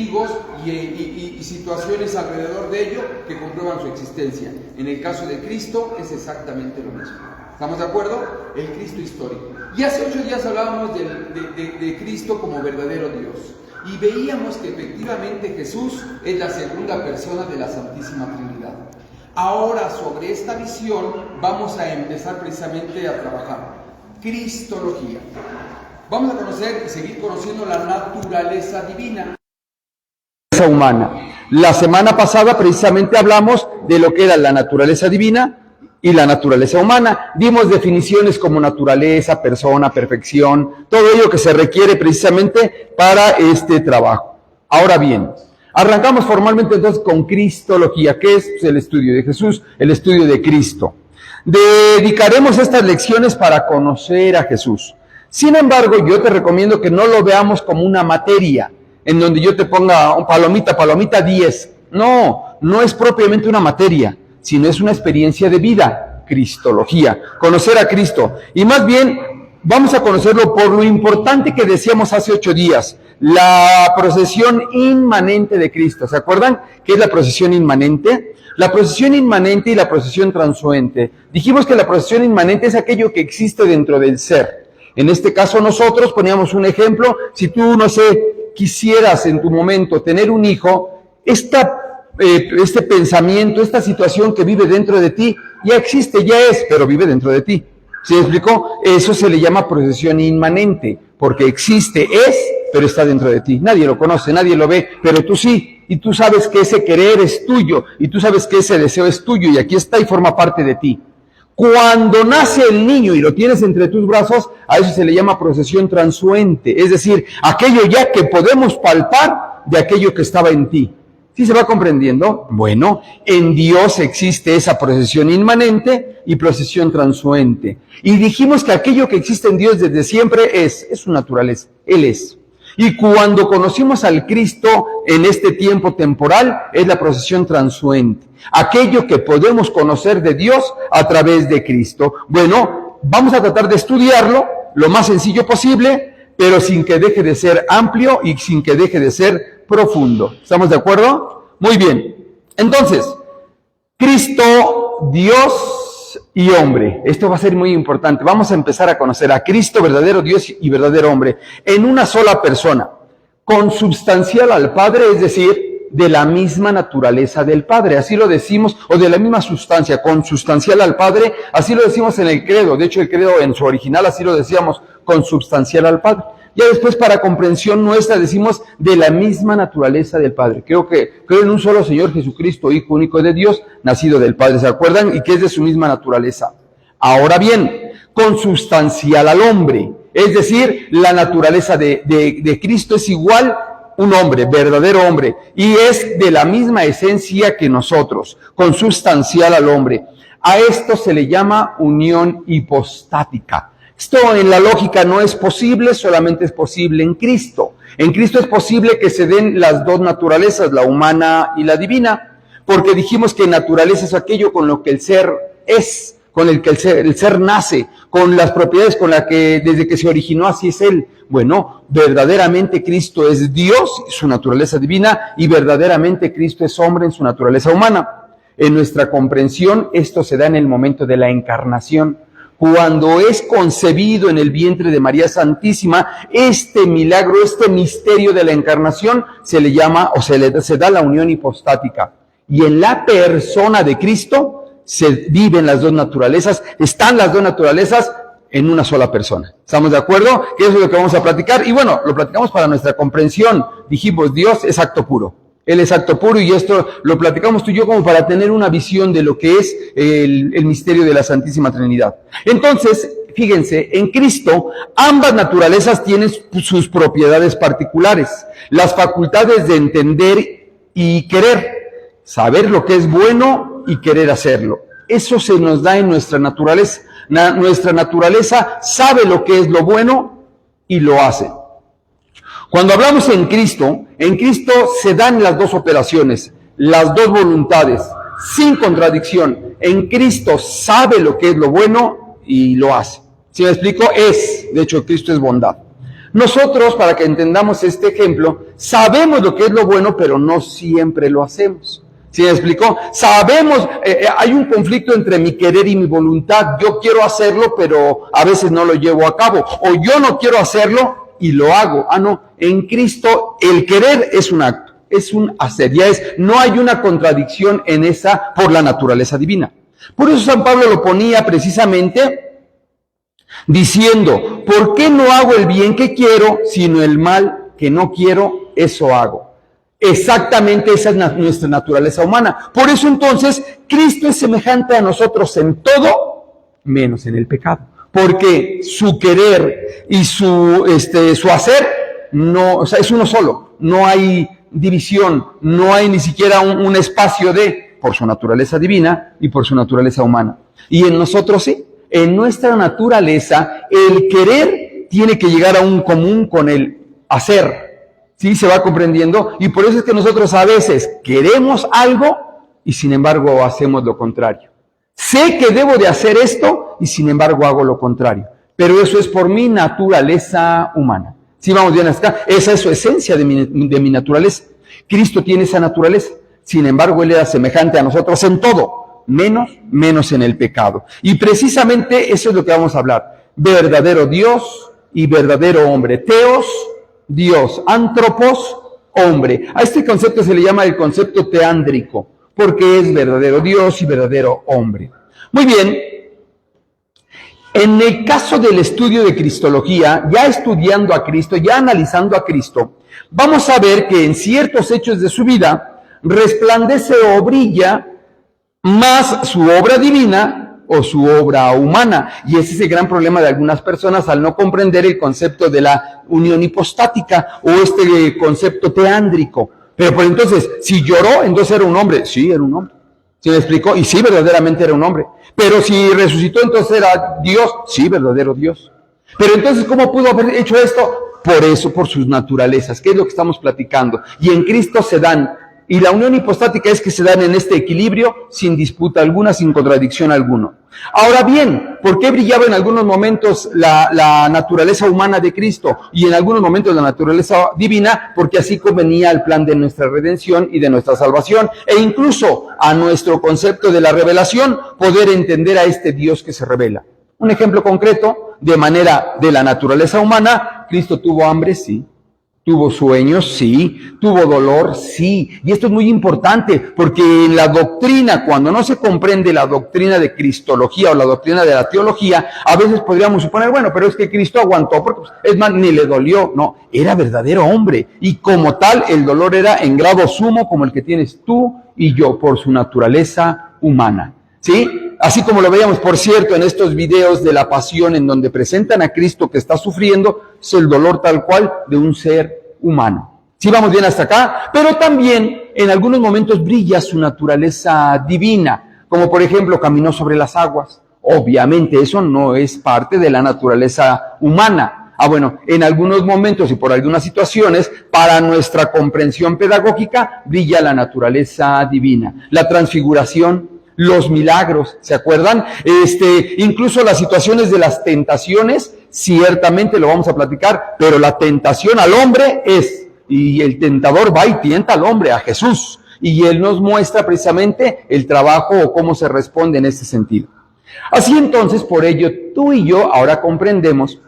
testigos y situaciones alrededor de ello que comprueban su existencia. En el caso de Cristo es exactamente lo mismo. ¿Estamos de acuerdo? El Cristo histórico. Y hace 8 días hablábamos de Cristo como verdadero Dios. Y veíamos que efectivamente Jesús es la segunda persona de la Santísima Trinidad. Ahora, sobre esta visión, vamos a empezar precisamente a trabajar. Cristología. Vamos a conocer y seguir conociendo la naturaleza divina. Humana. La semana pasada precisamente hablamos de lo que era la naturaleza divina y la naturaleza humana. Dimos definiciones como naturaleza, persona, perfección, todo ello que se requiere precisamente para este trabajo. Ahora bien, arrancamos formalmente entonces con Cristología, que es el estudio de Jesús, el estudio de Cristo. Dedicaremos estas lecciones para conocer a Jesús. Sin embargo, yo te recomiendo que no lo veamos como una materia, en donde yo te ponga un palomita 10. No es propiamente una materia, sino es una experiencia de vida, Cristología, conocer a Cristo. Y más bien, vamos a conocerlo por lo importante que decíamos hace 8 días, la procesión inmanente de Cristo. ¿Se acuerdan qué es la procesión inmanente? La procesión inmanente y la procesión transuente. Dijimos que la procesión inmanente es aquello que existe dentro del ser. En este caso nosotros poníamos un ejemplo. Si tú, no sé, quisieras en tu momento tener un hijo, este pensamiento, esta situación que vive dentro de ti, ya existe, ya es, pero vive dentro de ti. ¿Sí me explicó? Eso se le llama procesión inmanente, porque existe, es, pero está dentro de ti. Nadie lo conoce, nadie lo ve, pero tú sí. Y tú sabes que ese querer es tuyo, y tú sabes que ese deseo es tuyo, y aquí está y forma parte de ti. Cuando nace el niño y lo tienes entre tus brazos, a eso se le llama procesión transuente, es decir, aquello ya que podemos palpar de aquello que estaba en ti. ¿Sí se va comprendiendo? Bueno, en Dios existe esa procesión inmanente y procesión transuente. Y dijimos que aquello que existe en Dios desde siempre es su naturaleza, Él es. Y cuando conocimos al Cristo en este tiempo temporal, es la procesión transuente. Aquello que podemos conocer de Dios a través de Cristo. Bueno, vamos a tratar de estudiarlo lo más sencillo posible, pero sin que deje de ser amplio y sin que deje de ser profundo. ¿Estamos de acuerdo? Muy bien. Entonces, Cristo, Dios y hombre. Esto va a ser muy importante. Vamos a empezar a conocer a Cristo, verdadero Dios y verdadero hombre, en una sola persona, consubstancial al Padre, es decir, de la misma naturaleza del Padre, así lo decimos, o de la misma sustancia, consubstancial al Padre, así lo decimos en el credo. De hecho, el credo en su original así lo decíamos, consubstancial al Padre. Ya después, para comprensión nuestra, decimos de la misma naturaleza del Padre. Creo en un solo Señor Jesucristo, Hijo único de Dios, nacido del Padre, ¿se acuerdan? Y que es de su misma naturaleza. Ahora bien, consubstancial al hombre, es decir, la naturaleza de Cristo es igual un hombre, verdadero hombre, y es de la misma esencia que nosotros, consubstancial al hombre. A esto se le llama unión hipostática. Esto en la lógica no es posible, solamente es posible en Cristo. En Cristo es posible que se den las dos naturalezas, la humana y la divina, porque dijimos que naturaleza es aquello con lo que el ser es, con el que el ser nace, con las propiedades con las que desde que se originó así es Él. Bueno, verdaderamente Cristo es Dios, su naturaleza divina, y verdaderamente Cristo es hombre en su naturaleza humana. En nuestra comprensión, esto se da en el momento de la encarnación. Cuando es concebido en el vientre de María Santísima, este milagro, este misterio de la encarnación, se le llama, o se da la unión hipostática. Y en la persona de Cristo se viven las dos naturalezas, están las dos naturalezas en una sola persona. ¿Estamos de acuerdo? Que eso es lo que vamos a platicar. Y bueno, lo platicamos para nuestra comprensión. Dijimos, Dios es acto puro. Él es acto puro, y esto lo platicamos tú y yo como para tener una visión de lo que es el misterio de la Santísima Trinidad. Entonces, fíjense, en Cristo ambas naturalezas tienen sus propiedades particulares, las facultades de entender y querer, saber lo que es bueno y querer hacerlo. Eso se nos da en nuestra naturaleza. Nuestra naturaleza sabe lo que es lo bueno y lo hace. Cuando hablamos en Cristo se dan las dos operaciones, las dos voluntades, sin contradicción. En Cristo sabe lo que es lo bueno y lo hace. ¿Sí me explico? De hecho, Cristo es bondad. Nosotros, para que entendamos este ejemplo, sabemos lo que es lo bueno, pero no siempre lo hacemos. ¿Sí me explicó? Sabemos, hay un conflicto entre mi querer y mi voluntad. Yo quiero hacerlo, pero a veces no lo llevo a cabo. O yo no quiero hacerlo y lo hago. No, en Cristo el querer es un acto, es un hacer. No hay una contradicción en esa por la naturaleza divina. Por eso San Pablo lo ponía precisamente diciendo, ¿por qué no hago el bien que quiero, sino el mal que no quiero, eso hago? Exactamente esa es nuestra naturaleza humana. Por eso entonces, Cristo es semejante a nosotros en todo, menos en el pecado. Porque su querer y su hacer, es uno solo. No hay división, no hay ni siquiera un espacio por su naturaleza divina y por su naturaleza humana. Y en nosotros sí. En nuestra naturaleza, el querer tiene que llegar a un común con el hacer. ¿Sí? Se va comprendiendo. Y por eso es que nosotros a veces queremos algo y sin embargo hacemos lo contrario. Sé que debo de hacer esto y sin embargo hago lo contrario. Pero eso es por mi naturaleza humana. ¿Sí vamos bien hasta acá? Esa es su esencia de mi naturaleza. Cristo tiene esa naturaleza. Sin embargo, Él era semejante a nosotros en todo, menos en el pecado. Y precisamente eso es lo que vamos a hablar. Verdadero Dios y verdadero hombre. Teos, Dios. Antropos, hombre. A este concepto se le llama el concepto teándrico, porque es verdadero Dios y verdadero hombre. Muy bien. En el caso del estudio de Cristología, ya estudiando a Cristo, ya analizando a Cristo, vamos a ver que en ciertos hechos de su vida resplandece o brilla más su obra divina o su obra humana. Y ese es el gran problema de algunas personas al no comprender el concepto de la unión hipostática o este concepto teándrico. Pero por entonces, si lloró, entonces era un hombre. Sí, era un hombre. ¿Se me explicó? Y sí, verdaderamente era un hombre. Pero si resucitó, entonces era Dios. Sí, verdadero Dios. Pero entonces, ¿cómo pudo haber hecho esto? Por eso, por sus naturalezas, que es lo que estamos platicando. Y en Cristo se dan. Y la unión hipostática es que se dan en este equilibrio sin disputa alguna, sin contradicción alguna. Ahora bien, ¿por qué brillaba en algunos momentos la naturaleza humana de Cristo y en algunos momentos la naturaleza divina? Porque así convenía al plan de nuestra redención y de nuestra salvación, e incluso a nuestro concepto de la revelación, poder entender a este Dios que se revela. Un ejemplo concreto, de manera de la naturaleza humana, Cristo tuvo hambre, sí. Tuvo sueños, sí. Tuvo dolor, sí. Y esto es muy importante, porque en la doctrina, cuando no se comprende la doctrina de Cristología o la doctrina de la teología, a veces podríamos suponer, bueno, pero es que Cristo aguantó, porque es más, ni le dolió. No, era verdadero hombre. Y como tal, el dolor era en grado sumo, como el que tienes tú y yo, por su naturaleza humana. ¿Sí? Así como lo veíamos, por cierto, en estos videos de la pasión en donde presentan a Cristo que está sufriendo, es el dolor tal cual de un ser humano. ¿Sí vamos bien hasta acá? Pero también en algunos momentos brilla su naturaleza divina, como por ejemplo caminó sobre las aguas. Obviamente eso no es parte de la naturaleza humana. Bueno, en algunos momentos y por algunas situaciones, para nuestra comprensión pedagógica, brilla la naturaleza divina. La transfiguración, los milagros, ¿se acuerdan? Incluso las situaciones de las tentaciones, ciertamente lo vamos a platicar, pero la tentación al hombre y el tentador va y tienta al hombre, a Jesús, y Él nos muestra precisamente el trabajo o cómo se responde en ese sentido. Así entonces, por ello, tú y yo ahora comprendemos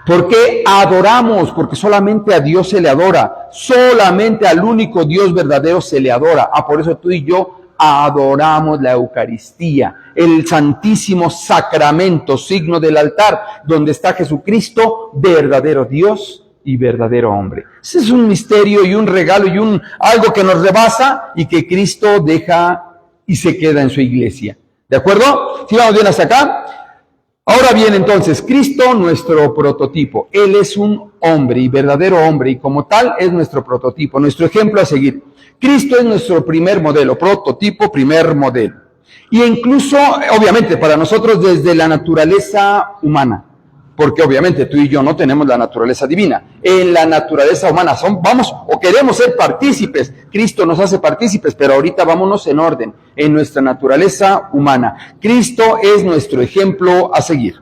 por qué adoramos, porque solamente a Dios se le adora, solamente al único Dios verdadero se le adora. Por eso tú y yo adoramos la Eucaristía, el santísimo sacramento, signo del altar, donde está Jesucristo, verdadero Dios y verdadero hombre. Ese es un misterio y un regalo y algo que nos rebasa y que Cristo deja y se queda en su iglesia. ¿De acuerdo? ¿Sí vamos bien hasta acá? Ahora bien, entonces, Cristo, nuestro prototipo. Él es un hombre y verdadero hombre, y como tal es nuestro prototipo, nuestro ejemplo a seguir. Cristo es nuestro primer modelo, prototipo, primer modelo. Y incluso, obviamente, para nosotros desde la naturaleza humana, porque obviamente tú y yo no tenemos la naturaleza divina. En la naturaleza humana vamos o queremos ser partícipes. Cristo nos hace partícipes, pero ahorita vámonos en orden, en nuestra naturaleza humana. Cristo es nuestro ejemplo a seguir.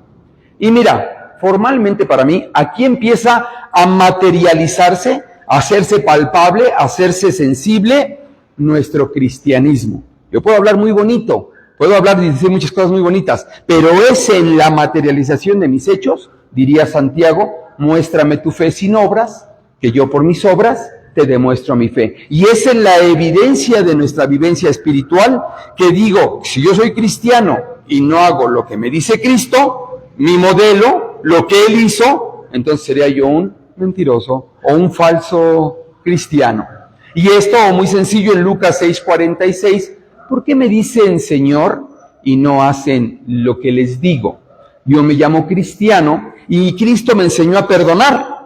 Y mira, formalmente para mí, aquí empieza a materializarse, a hacerse palpable, a hacerse sensible nuestro cristianismo. Yo puedo hablar muy bonito, puedo hablar y decir muchas cosas muy bonitas, pero es en la materialización de mis hechos, diría Santiago, muéstrame tu fe sin obras, que yo por mis obras te demuestro mi fe. Y es en la evidencia de nuestra vivencia espiritual que digo, si yo soy cristiano y no hago lo que me dice Cristo, mi modelo, lo que Él hizo, entonces sería yo un mentiroso o un falso cristiano. Y esto muy sencillo en Lucas 6:46, ¿por qué me dicen Señor y no hacen lo que les digo? Yo me llamo cristiano y Cristo me enseñó a perdonar.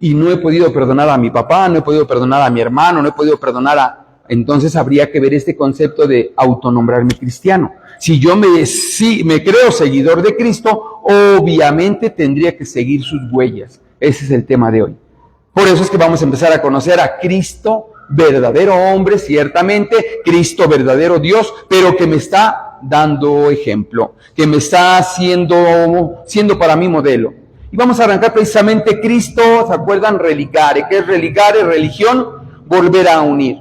Y no he podido perdonar a mi papá, no he podido perdonar a mi hermano, no he podido perdonar a... Entonces habría que ver este concepto de autonombrarme cristiano. Si yo me creo seguidor de Cristo, obviamente tendría que seguir sus huellas. Ese es el tema de hoy. Por eso es que vamos a empezar a conocer a Cristo, verdadero hombre, ciertamente, Cristo, verdadero Dios, pero que me está dando ejemplo, que me está siendo para mí modelo. Y vamos a arrancar precisamente Cristo, ¿se acuerdan? Religare. ¿Qué es religare? Religión, volver a unir.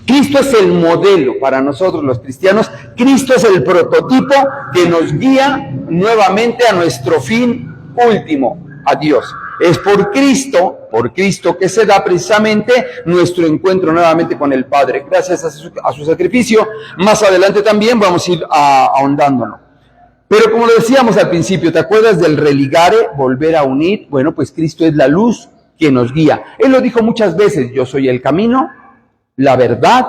Cristo es el modelo para nosotros los cristianos. Cristo es el prototipo que nos guía nuevamente a nuestro fin último, a Dios. Es por Cristo que se da precisamente nuestro encuentro nuevamente con el Padre. Gracias a su sacrificio. Más adelante también vamos a ir ahondándonos. Pero como lo decíamos al principio, ¿te acuerdas del religare, volver a unir? Bueno, pues Cristo es la luz que nos guía. Él lo dijo muchas veces, yo soy el camino, la verdad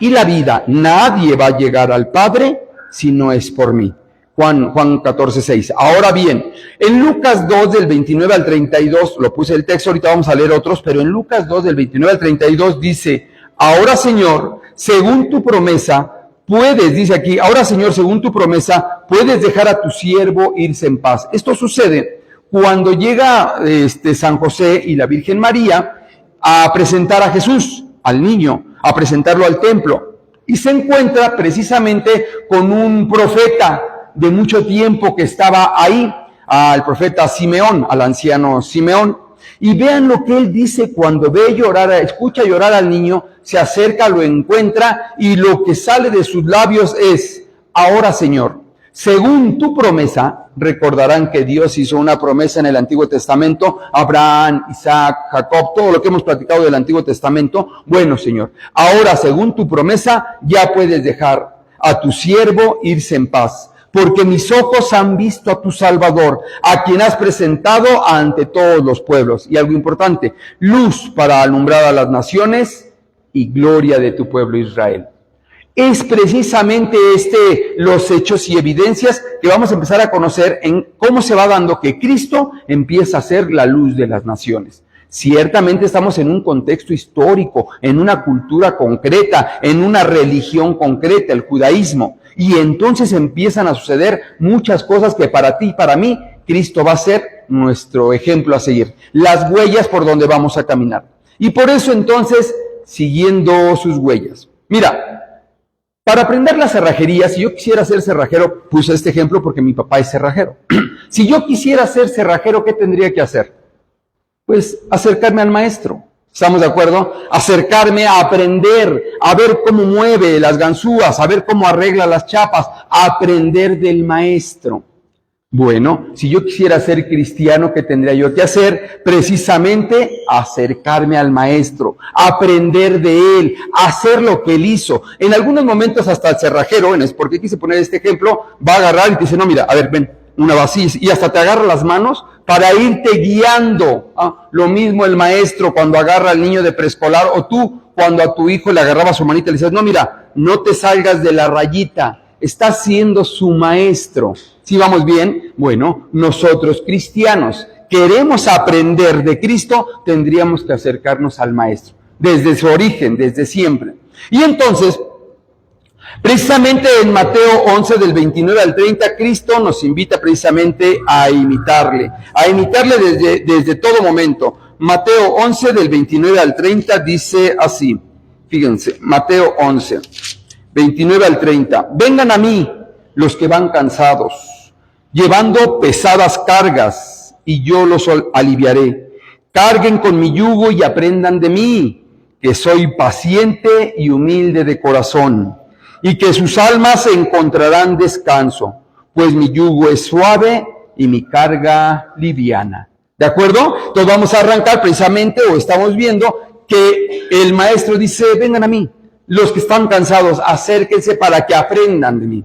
y la vida. Nadie va a llegar al Padre si no es por mí. Juan 14:6. Ahora bien, en Lucas 2 del 29 al 32, lo puse el texto, ahorita vamos a leer otros, pero en Lucas 2 del 29 al 32 dice, ahora Señor, según tu promesa, dice aquí, ahora Señor, según tu promesa, puedes dejar a tu siervo irse en paz. Esto sucede cuando llega San José y la Virgen María a presentar a Jesús, al niño, a presentarlo al templo. Y se encuentra precisamente con un profeta de mucho tiempo que estaba ahí, al profeta Simeón, al anciano Simeón. Y vean lo que él dice cuando escucha llorar al niño, se acerca, lo encuentra y lo que sale de sus labios es, ahora Señor, según tu promesa, recordarán que Dios hizo una promesa en el Antiguo Testamento, Abraham, Isaac, Jacob, todo lo que hemos platicado del Antiguo Testamento. Bueno Señor, ahora según tu promesa ya puedes dejar a tu siervo irse en paz. Porque mis ojos han visto a tu Salvador, a quien has presentado ante todos los pueblos. Y algo importante, luz para alumbrar a las naciones y gloria de tu pueblo Israel. Es precisamente los hechos y evidencias que vamos a empezar a conocer en cómo se va dando que Cristo empieza a ser la luz de las naciones. Ciertamente estamos en un contexto histórico, en una cultura concreta, en una religión concreta, el judaísmo. Y entonces empiezan a suceder muchas cosas que para ti y para mí, Cristo va a ser nuestro ejemplo a seguir. Las huellas por donde vamos a caminar. Y por eso entonces, siguiendo sus huellas. Mira, para aprender la cerrajería, si yo quisiera ser cerrajero, puse este ejemplo porque mi papá es cerrajero. Si yo quisiera ser cerrajero, ¿qué tendría que hacer? Pues acercarme al maestro. ¿Estamos de acuerdo? Acercarme a aprender, a ver cómo mueve las ganzúas, a ver cómo arregla las chapas, a aprender del maestro. Bueno, si yo quisiera ser cristiano, ¿qué tendría yo que hacer? Precisamente acercarme al maestro, aprender de él, hacer lo que él hizo. En algunos momentos hasta el cerrajero, porque quise poner este ejemplo, va a agarrar y te dice, no, mira, a ver, ven, una vacía, y hasta te agarra las manos para irte guiando. Lo mismo el maestro cuando agarra al niño de preescolar, o tú cuando a tu hijo le agarraba su manita y le dices, no, mira, no te salgas de la rayita, estás siendo su maestro. ¿Sí vamos bien? Bueno, nosotros cristianos queremos aprender de Cristo, tendríamos que acercarnos al maestro, desde su origen, desde siempre. Y entonces, precisamente en Mateo 11 del 29 al 30, Cristo nos invita precisamente a imitarle desde todo momento. Mateo 11 del 29 al 30 dice así, fíjense, Mateo 11, 29 al 30, vengan a mí los que van cansados llevando pesadas cargas, y yo los aliviaré. Carguen con mi yugo y aprendan de mí, que soy paciente y humilde de corazón, y que sus almas encontrarán descanso, pues mi yugo es suave y mi carga liviana. ¿De acuerdo? Entonces vamos a arrancar precisamente, o estamos viendo que el maestro dice, vengan a mí, los que están cansados, acérquense para que aprendan de mí.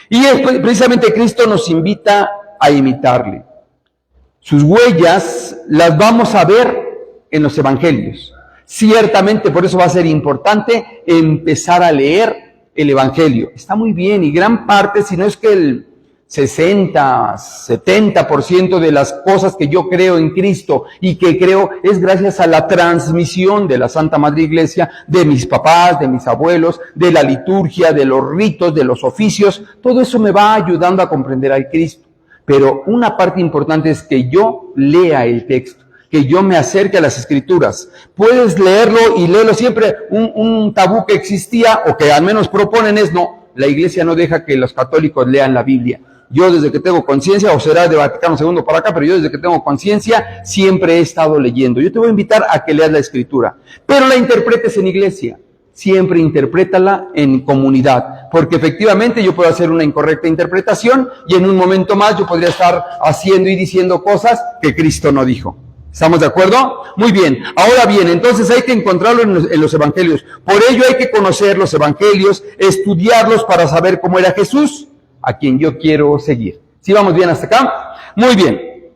Y precisamente Cristo nos invita a imitarle. Sus huellas las vamos a ver en los evangelios. Ciertamente, por eso va a ser importante empezar a leer el evangelio. Está muy bien, y gran parte, si no es que el 60, 70% de las cosas que yo creo en Cristo y que creo es gracias a la transmisión de la Santa Madre Iglesia, de mis papás, de mis abuelos, de la liturgia, de los ritos, de los oficios. Todo eso me va ayudando a comprender al Cristo. Pero una parte importante es que yo lea el texto, que yo me acerque a las Escrituras. Puedes leerlo y léelo siempre. Un tabú que existía, o que al menos proponen, es no, la Iglesia no deja que los católicos lean la Biblia. Yo desde que tengo conciencia, o será de Vaticano II para acá, pero yo desde que tengo conciencia siempre he estado leyendo. Yo te voy a invitar a que leas la Escritura, pero la interpretes en iglesia. Siempre interprétala en comunidad, porque efectivamente yo puedo hacer una incorrecta interpretación y en un momento más yo podría estar haciendo y diciendo cosas que Cristo no dijo. ¿Estamos de acuerdo? Muy bien. Ahora bien, entonces hay que encontrarlo en los evangelios. Por ello hay que conocer los evangelios, estudiarlos para saber cómo era Jesús, a quien yo quiero seguir. ¿Sí vamos bien hasta acá? Muy bien.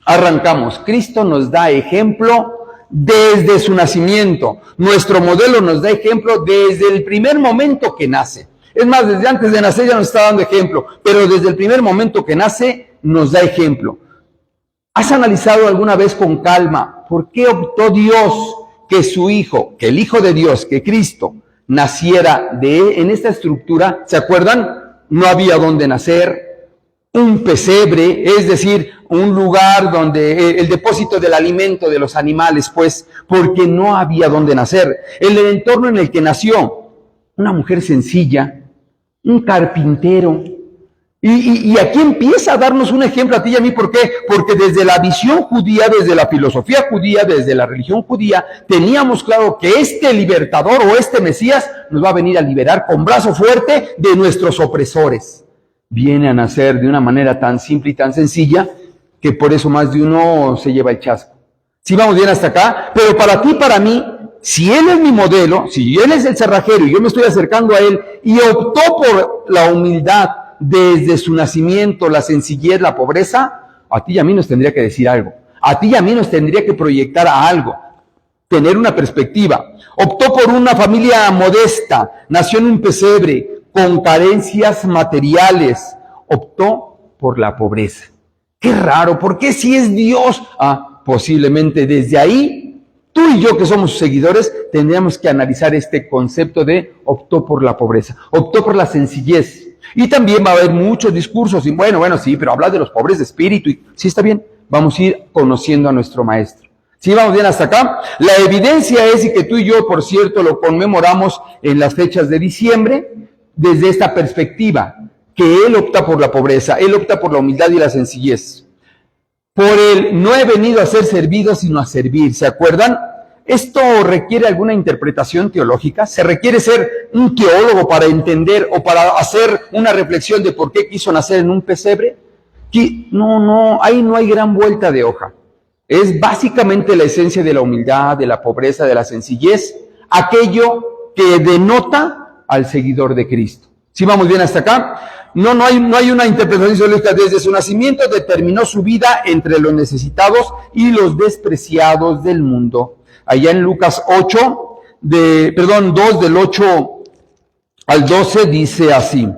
Arrancamos. Cristo nos da ejemplo desde su nacimiento. Nuestro modelo nos da ejemplo desde el primer momento que nace. Es más, desde antes de nacer ya nos está dando ejemplo, pero desde el primer momento que nace nos da ejemplo. ¿Has analizado alguna vez con calma por qué optó Dios que su Hijo, que el Hijo de Dios, que Cristo, naciera en esta estructura? ¿Se acuerdan? No había dónde nacer, un pesebre, es decir, un lugar donde el depósito del alimento de los animales, pues, porque no había dónde nacer. El entorno en el que nació, una mujer sencilla, un carpintero. Y aquí empieza a darnos un ejemplo a ti y a mí. ¿Por qué? Porque desde la visión judía, desde la filosofía judía, desde la religión judía, teníamos claro que este libertador o este Mesías nos va a venir a liberar con brazo fuerte de nuestros opresores. Viene a nacer de una manera tan simple y tan sencilla que por eso más de uno se lleva el chasco. Sí, vamos bien hasta acá, pero para ti, para mí, si Él es mi modelo, si Él es el cerrajero y yo me estoy acercando a Él y optó por la humildad desde su nacimiento, la sencillez, la pobreza, a ti y a mí nos tendría que decir algo. A ti y a mí nos tendría que proyectar a algo, tener una perspectiva. Optó por una familia modesta, nació en un pesebre, con carencias materiales, optó por la pobreza. Qué raro, ¿por qué si es Dios? Posiblemente desde ahí, tú y yo que somos sus seguidores, tendríamos que analizar este concepto de optó por la pobreza, optó por la sencillez. Y también va a haber muchos discursos, y bueno, sí, pero habla de los pobres de espíritu, y sí está bien, vamos a ir conociendo a nuestro maestro. ¿Sí vamos bien hasta acá? La evidencia es, y que tú y yo, por cierto, lo conmemoramos en las fechas de diciembre, desde esta perspectiva, que Él opta por la pobreza, Él opta por la humildad y la sencillez. Por Él no he venido a ser servido, sino a servir, ¿se acuerdan? ¿Esto requiere alguna interpretación teológica? ¿Se requiere ser un teólogo para entender o para hacer una reflexión de por qué quiso nacer en un pesebre? No, ahí no hay gran vuelta de hoja. Es básicamente la esencia de la humildad, de la pobreza, de la sencillez, aquello que denota al seguidor de Cristo. ¿Sí vamos bien hasta acá? No hay una interpretación teológica. Desde su nacimiento determinó su vida entre los necesitados y los despreciados del mundo. Allá en Lucas 2, del 8 al 12, dice así.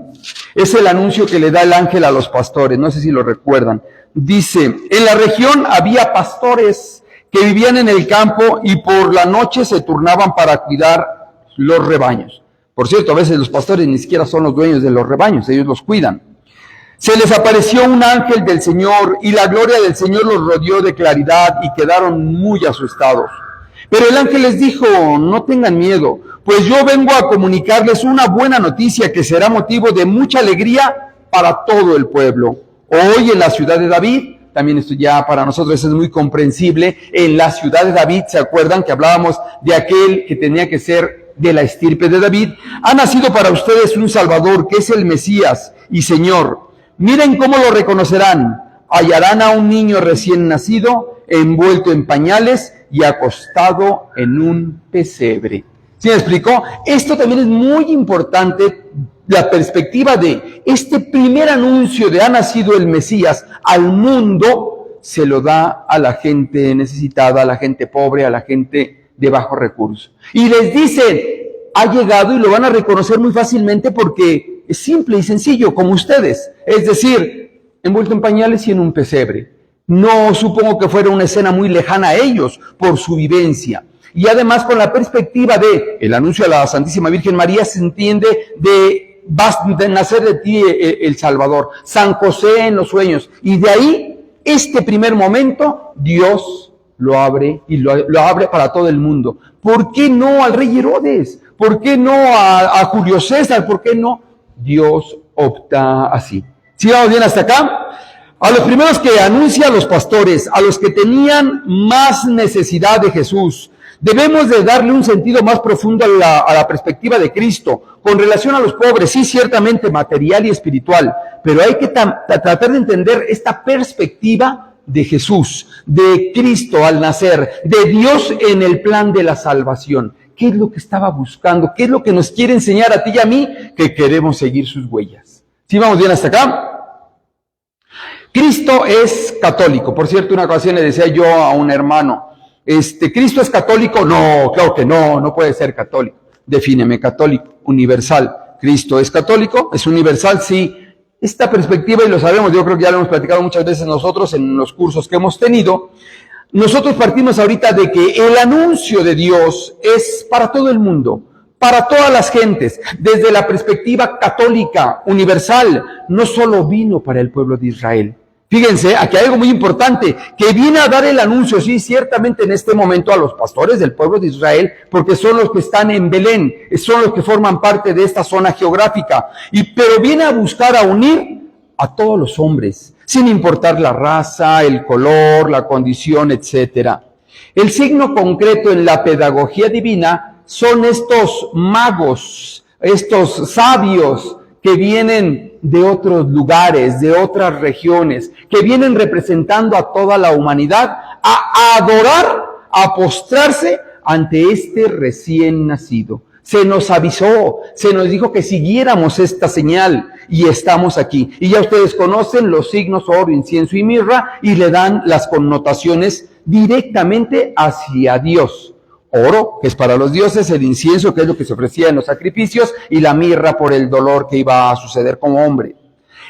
Es el anuncio que le da el ángel a los pastores, no sé si lo recuerdan. Dice, en la región había pastores que vivían en el campo y por la noche se turnaban para cuidar los rebaños. Por cierto, a veces los pastores ni siquiera son los dueños de los rebaños, ellos los cuidan. Se les apareció un ángel del Señor y la gloria del Señor los rodeó de claridad y quedaron muy asustados. Pero el ángel les dijo, no tengan miedo, pues yo vengo a comunicarles una buena noticia que será motivo de mucha alegría para todo el pueblo. Hoy en la ciudad de David, también esto ya para nosotros es muy comprensible, en la ciudad de David, ¿se acuerdan que hablábamos de aquel que tenía que ser de la estirpe de David? Ha nacido para ustedes un Salvador, que es el Mesías y Señor. Miren cómo lo reconocerán. Hallarán a un niño recién nacido, envuelto en pañales y acostado en un pesebre. ¿Sí me explicó? Esto también es muy importante, la perspectiva de este primer anuncio de ha nacido el Mesías al mundo, se lo da a la gente necesitada, a la gente pobre, a la gente de bajos recursos. Y les dicen, ha llegado, y lo van a reconocer muy fácilmente porque es simple y sencillo, como ustedes. Es decir, envuelto en pañales y en un pesebre. No supongo que fuera una escena muy lejana a ellos por su vivencia. Y además con la perspectiva de el anuncio a la Santísima Virgen María se entiende de nacer de ti el Salvador, San José en los sueños. Y de ahí, este primer momento, Dios lo abre y lo abre para todo el mundo. ¿Por qué no al rey Herodes? ¿Por qué no a Julio César? ¿Por qué no? Dios opta así. ¿Sí vamos bien hasta acá? A los primeros que anuncia a los pastores, a los que tenían más necesidad de Jesús, debemos de darle un sentido más profundo a la perspectiva de Cristo, con relación a los pobres, sí, ciertamente material y espiritual, pero hay que tratar de entender esta perspectiva de Jesús, de Cristo al nacer, de Dios en el plan de la salvación. ¿Qué es lo que estaba buscando? ¿Qué es lo que nos quiere enseñar a ti y a mí? Que queremos seguir sus huellas. ¿Sí vamos bien hasta acá? Cristo es católico. Por cierto, una ocasión le decía yo a un hermano, ¿Cristo es católico? No, claro que no puede ser católico. Defíneme católico, universal. ¿Cristo es católico? ¿Es universal? Sí. Esta perspectiva, y lo sabemos, yo creo que ya lo hemos platicado muchas veces nosotros en los cursos que hemos tenido, nosotros partimos ahorita de que el anuncio de Dios es para todo el mundo, para todas las gentes, desde la perspectiva católica, universal, no solo vino para el pueblo de Israel. Fíjense, aquí hay algo muy importante, que viene a dar el anuncio, sí, ciertamente en este momento a los pastores del pueblo de Israel, porque son los que están en Belén, son los que forman parte de esta zona geográfica, pero viene a buscar a unir a todos los hombres, sin importar la raza, el color, la condición, etcétera. El signo concreto en la pedagogía divina son estos magos, estos sabios, que vienen de otros lugares, de otras regiones, que vienen representando a toda la humanidad a adorar, a postrarse ante este recién nacido. Se nos avisó, se nos dijo que siguiéramos esta señal y estamos aquí. Y ya ustedes conocen los signos oro, incienso y mirra y le dan las connotaciones directamente hacia Dios. Oro, que es para los dioses, el incienso, que es lo que se ofrecía en los sacrificios, y la mirra por el dolor que iba a suceder como hombre.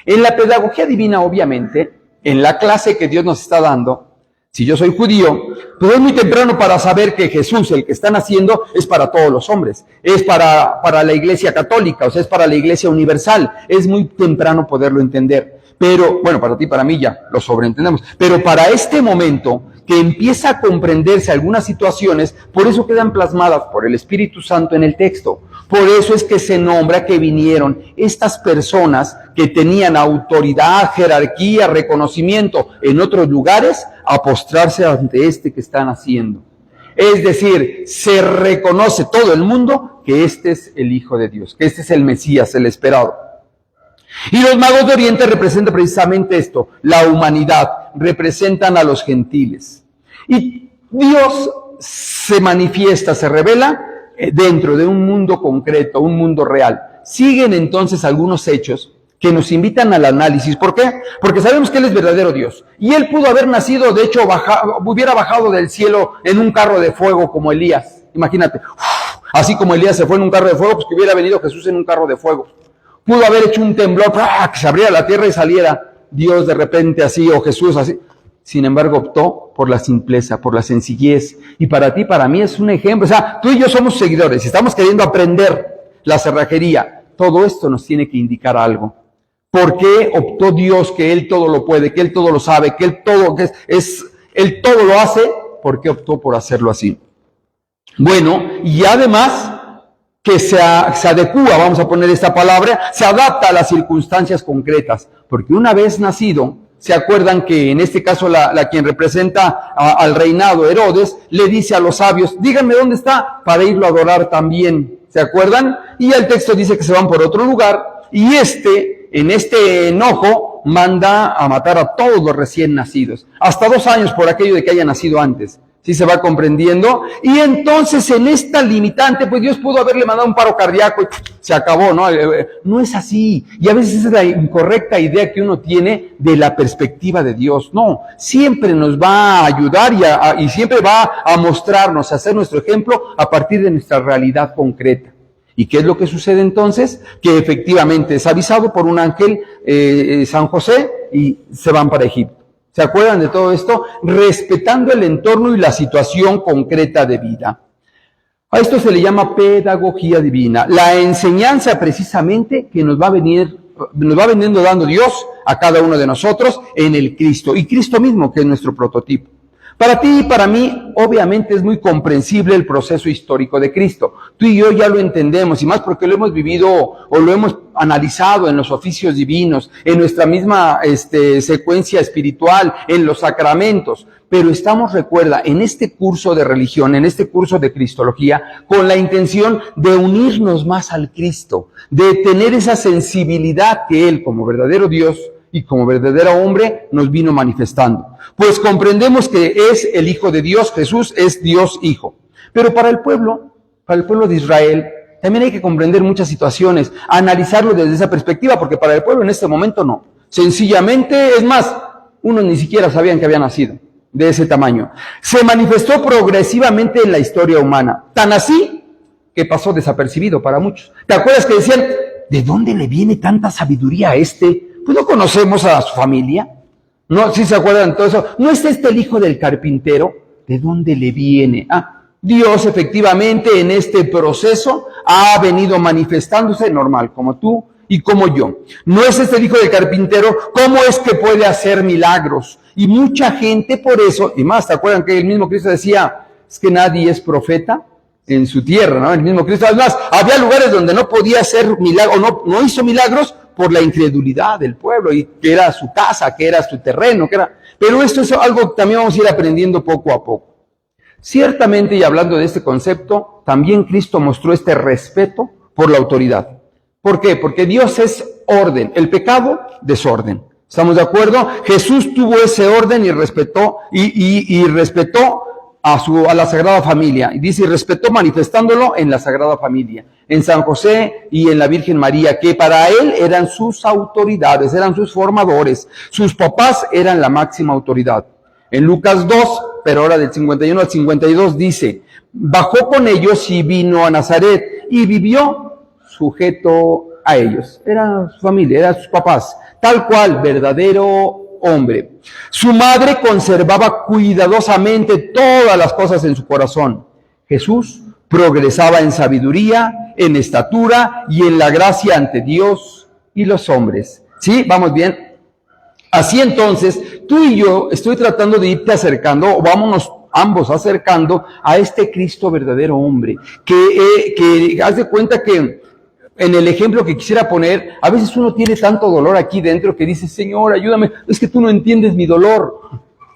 En la pedagogía divina, obviamente, en la clase que Dios nos está dando, si yo soy judío, pues es muy temprano para saber que Jesús, el que está naciendo, es para todos los hombres, es para la iglesia católica, o sea, es para la iglesia universal, es muy temprano poderlo entender. Pero, bueno, para ti, para mí ya lo sobreentendemos, pero para este momento que empieza a comprenderse algunas situaciones, por eso quedan plasmadas por el Espíritu Santo en el texto. Por eso es que se nombra que vinieron estas personas que tenían autoridad, jerarquía, reconocimiento en otros lugares a postrarse ante este que están haciendo. Es decir, se reconoce todo el mundo que este es el Hijo de Dios, que este es el Mesías, el esperado. Y los magos de Oriente representan precisamente esto, la humanidad, representan a los gentiles. Y Dios se manifiesta, se revela dentro de un mundo concreto, un mundo real. Siguen entonces algunos hechos que nos invitan al análisis. ¿Por qué? Porque sabemos que Él es verdadero Dios. Y Él pudo haber nacido, de hecho, hubiera bajado del cielo en un carro de fuego como Elías. Imagínate, así como Elías se fue en un carro de fuego, pues que hubiera venido Jesús en un carro de fuego. Pudo haber hecho un temblor, que se abriera la tierra y saliera Dios de repente así, o Jesús así. Sin embargo, optó por la simpleza, por la sencillez. Y para ti, para mí es un ejemplo. O sea, tú y yo somos seguidores, estamos queriendo aprender la cerrajería. Todo esto nos tiene que indicar algo. ¿Por qué optó Dios que Él todo lo puede, que Él todo lo sabe, que Él todo lo hace? ¿Por qué optó por hacerlo así? Bueno, y además, que se adecúa, vamos a poner esta palabra, se adapta a las circunstancias concretas, porque una vez nacido, ¿se acuerdan que en este caso la quien representa al reinado, Herodes, le dice a los sabios, díganme dónde está para irlo a adorar también? ¿Se acuerdan? Y el texto dice que se van por otro lugar, y en este enojo, manda a matar a todos los recién nacidos, hasta 2 años por aquello de que haya nacido antes. ¿Sí se va comprendiendo? Y entonces en esta limitante, pues Dios pudo haberle mandado un paro cardíaco y se acabó, ¿no? No es así. Y a veces es la incorrecta idea que uno tiene de la perspectiva de Dios. No, siempre nos va a ayudar y siempre va a mostrarnos, a hacer nuestro ejemplo a partir de nuestra realidad concreta. ¿Y qué es lo que sucede entonces? Que efectivamente es avisado por un ángel San José y se van para Egipto. ¿Se acuerdan de todo esto? Respetando el entorno y la situación concreta de vida. A esto se le llama pedagogía divina. La enseñanza precisamente que nos va veniendo dando Dios a cada uno de nosotros en el Cristo. Y Cristo mismo, que es nuestro prototipo. Para ti y para mí, obviamente es muy comprensible el proceso histórico de Cristo. Tú y yo ya lo entendemos, y más porque lo hemos vivido o lo hemos analizado en los oficios divinos, en nuestra misma secuencia espiritual, en los sacramentos. Pero estamos, recuerda, en este curso de religión, en este curso de cristología, con la intención de unirnos más al Cristo, de tener esa sensibilidad que Él, como verdadero Dios, y como verdadero hombre nos vino manifestando. Pues comprendemos que es el Hijo de Dios, Jesús es Dios Hijo. Pero para el pueblo de Israel, también hay que comprender muchas situaciones, analizarlo desde esa perspectiva, porque para el pueblo en este momento no. Sencillamente, es más, unos ni siquiera sabían que había nacido de ese tamaño. Se manifestó progresivamente en la historia humana, tan así que pasó desapercibido para muchos. ¿Te acuerdas que decían, ¿de dónde le viene tanta sabiduría a este? Pues no conocemos a su familia. No, ¿sí se acuerdan de todo eso? ¿No es el hijo del carpintero? ¿De dónde le viene? Dios efectivamente en este proceso ha venido manifestándose normal, como tú y como yo. ¿No es el hijo del carpintero? ¿Cómo es que puede hacer milagros? Y mucha gente por eso, y más, ¿te acuerdan que el mismo Cristo decía, es que nadie es profeta en su tierra, ¿no? El mismo Cristo, además, había lugares donde no podía hacer milagros, no hizo milagros, por la incredulidad del pueblo, y que era su casa, que era su terreno, pero esto es algo que también vamos a ir aprendiendo poco a poco. Ciertamente, y hablando de este concepto, también Cristo mostró este respeto por la autoridad. ¿Por qué? Porque Dios es orden, el pecado, desorden. ¿Estamos de acuerdo? Jesús tuvo ese orden y respetó, y respetó a la Sagrada Familia, y dice, y respetó manifestándolo en la Sagrada Familia, en San José y en la Virgen María, que para él eran sus autoridades, eran sus formadores, sus papás eran la máxima autoridad. En Lucas 2, pero ahora del 51 al 52 dice, bajó con ellos y vino a Nazaret, y vivió sujeto a ellos, era su familia, eran sus papás, tal cual, verdadero hombre. Su madre conservaba cuidadosamente todas las cosas en su corazón. Jesús progresaba en sabiduría, en estatura y en la gracia ante Dios y los hombres. ¿Sí? ¿Vamos bien? Así entonces, tú y yo estoy tratando de irte acercando, o vámonos ambos acercando a este Cristo verdadero hombre, que haz de cuenta que en el ejemplo que quisiera poner, a veces uno tiene tanto dolor aquí dentro que dice, Señor, ayúdame, es que tú no entiendes mi dolor.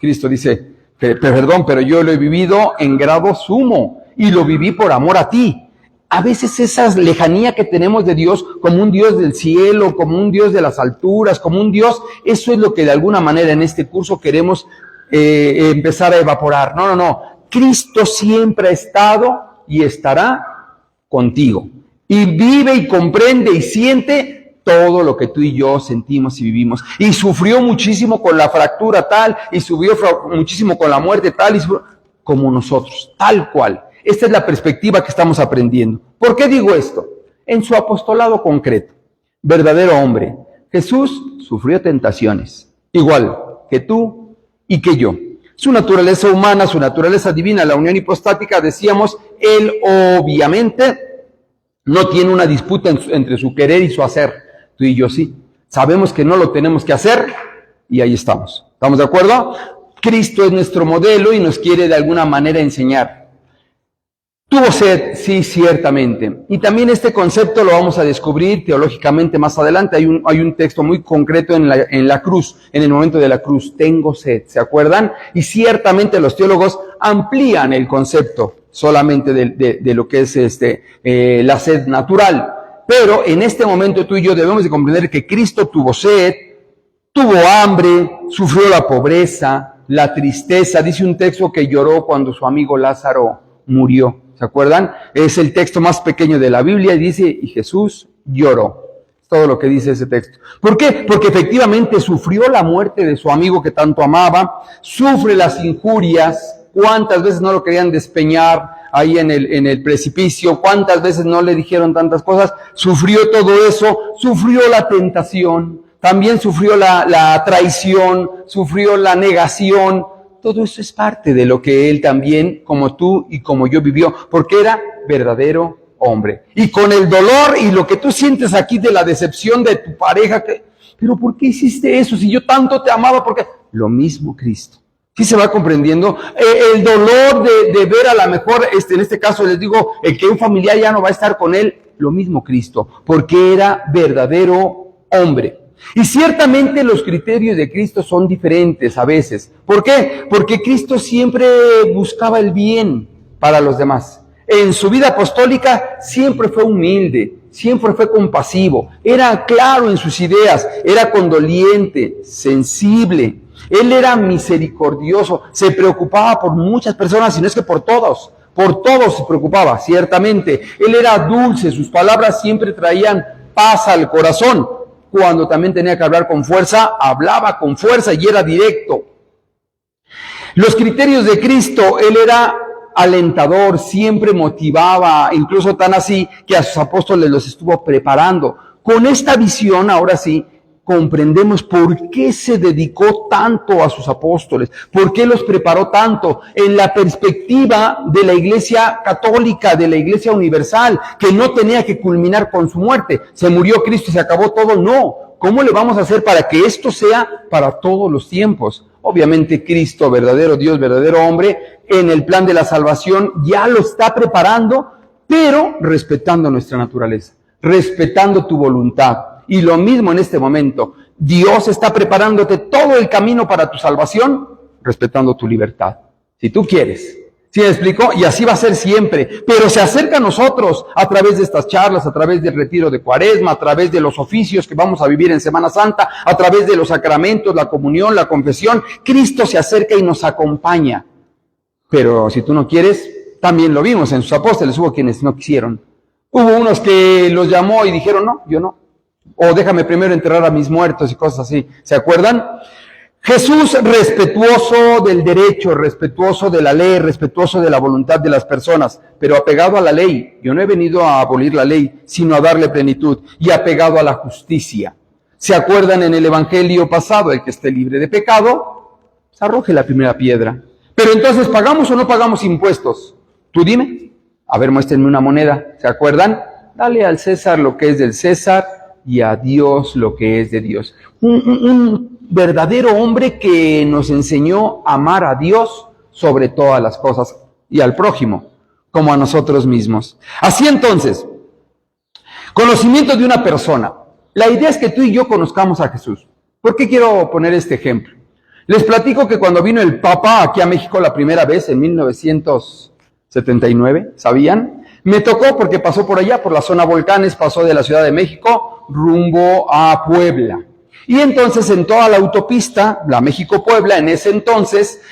Cristo dice, perdón, pero yo lo he vivido en grado sumo y lo viví por amor a ti. A veces esa lejanía que tenemos de Dios como un Dios del cielo, como un Dios de las alturas, como un Dios, eso es lo que de alguna manera en este curso queremos empezar a evaporar. No. Cristo siempre ha estado y estará contigo. Y vive y comprende y siente todo lo que tú y yo sentimos y vivimos. Y sufrió muchísimo con la fractura tal, y sufrió muchísimo con la muerte tal, como nosotros, tal cual. Esta es la perspectiva que estamos aprendiendo. ¿Por qué digo esto? En su apostolado concreto, verdadero hombre, Jesús sufrió tentaciones, igual que tú y que yo. Su naturaleza humana, su naturaleza divina, la unión hipostática, decíamos, él obviamente no tiene una disputa entre su querer y su hacer. Tú y yo sí. Sabemos que no lo tenemos que hacer y ahí estamos. ¿Estamos de acuerdo? Cristo es nuestro modelo y nos quiere de alguna manera enseñar. Tuvo sed, sí, ciertamente. Y también este concepto lo vamos a descubrir teológicamente más adelante. Hay un texto muy concreto en la cruz, en el momento de la cruz. Tengo sed, ¿se acuerdan? Y ciertamente los teólogos amplían el concepto solamente de lo que es la sed natural. Pero en este momento tú y yo debemos de comprender que Cristo tuvo sed, tuvo hambre, sufrió la pobreza, la tristeza. Dice un texto que lloró cuando su amigo Lázaro murió. ¿Se acuerdan? Es el texto más pequeño de la Biblia y dice, y Jesús lloró. Es todo lo que dice ese texto. ¿Por qué? Porque efectivamente sufrió la muerte de su amigo que tanto amaba, sufre las injurias, cuántas veces no lo querían despeñar ahí en el precipicio, cuántas veces no le dijeron tantas cosas, sufrió todo eso, sufrió la tentación, también sufrió la traición, sufrió la negación. Todo eso es parte de lo que él también, como tú y como yo, vivió, porque era verdadero hombre. Y con el dolor y lo que tú sientes aquí de la decepción de tu pareja, pero ¿por qué hiciste eso? Si yo tanto te amaba, ¿por qué? Lo mismo Cristo. ¿Sí se va comprendiendo? El dolor de ver a lo mejor, en este caso les digo, el que un familiar ya no va a estar con él, lo mismo Cristo, porque era verdadero hombre. Y ciertamente los criterios de Cristo son diferentes a veces. ¿Por qué? Porque Cristo siempre buscaba el bien para los demás. En su vida apostólica siempre fue humilde, siempre fue compasivo, era claro en sus ideas, era condoliente, sensible. Él era misericordioso, se preocupaba por muchas personas, y no es que por todos se preocupaba, ciertamente. Él era dulce, sus palabras siempre traían paz al corazón. Cuando también tenía que hablar con fuerza, hablaba con fuerza y era directo. Los criterios de Cristo, él era alentador, siempre motivaba, incluso tan así que a sus apóstoles los estuvo preparando. Con esta visión, ahora sí, comprendemos por qué se dedicó tanto a sus apóstoles, por qué los preparó tanto en la perspectiva de la Iglesia católica, de la Iglesia universal, que no tenía que culminar con su muerte. Se murió Cristo y se acabó todo. No. ¿Cómo le vamos a hacer para que esto sea para todos los tiempos? Obviamente Cristo, verdadero Dios, verdadero hombre, en el plan de la salvación ya lo está preparando, pero respetando nuestra naturaleza, respetando tu voluntad. Y lo mismo en este momento, Dios está preparándote todo el camino para tu salvación, respetando tu libertad, si tú quieres. ¿Sí me explico? Y así va a ser siempre, pero se acerca a nosotros a través de estas charlas, a través del retiro de Cuaresma, a través de los oficios que vamos a vivir en Semana Santa, a través de los sacramentos, la comunión, la confesión. Cristo se acerca y nos acompaña. Pero si tú no quieres, también lo vimos en sus apóstoles, hubo quienes no quisieron. Hubo unos que los llamó y dijeron, no, yo no. O déjame primero enterrar a mis muertos y cosas así. ¿Se acuerdan? Jesús, respetuoso del derecho, respetuoso de la ley, respetuoso de la voluntad de las personas, pero apegado a la ley. Yo no he venido a abolir la ley, sino a darle plenitud, y apegado a la justicia. ¿Se acuerdan en el evangelio pasado? El que esté libre de pecado, pues arroje la primera piedra. Pero entonces, ¿pagamos o no pagamos impuestos? Tú dime. A ver, muéstrenme una moneda. ¿Se acuerdan? Dale al César lo que es del César y a Dios lo que es de Dios. Un verdadero hombre que nos enseñó a amar a Dios sobre todas las cosas y al prójimo como a nosotros mismos. Así entonces, conocimiento de una persona. La idea es que tú y yo conozcamos a Jesús. ¿Por qué quiero poner este ejemplo? Les platico que cuando vino el Papa aquí a México la primera vez en 1979, ¿sabían? Me tocó porque pasó por allá, por la zona Volcanes, pasó de la Ciudad de México rumbo a Puebla. Y entonces en toda la autopista, la México-Puebla, en ese entonces,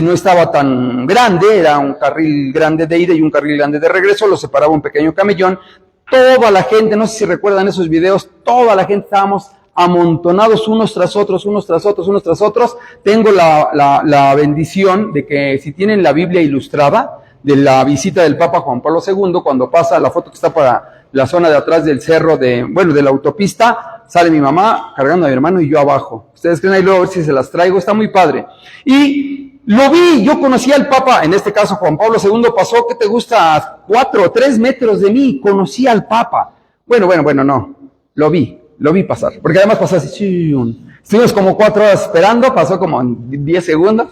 no estaba tan grande, era un carril grande de ida y un carril grande de regreso, lo separaba un pequeño camellón. Toda la gente, no sé si recuerdan esos videos, toda la gente estábamos amontonados unos tras otros, unos tras otros, unos tras otros. Tengo la bendición de que si tienen la Biblia ilustrada, de la visita del Papa Juan Pablo II, cuando pasa la foto que está para la zona de atrás del cerro de la autopista, sale mi mamá cargando a mi hermano y yo abajo. Ustedes creen ahí luego a ver si se las traigo, está muy padre. Y lo vi, yo conocí al Papa, en este caso Juan Pablo II pasó, ¿qué te gusta? 4 o 3 metros de mí, conocí al Papa. Bueno, no, lo vi pasar, porque además pasó así, estuvimos como 4 horas esperando, pasó como en 10 segundos,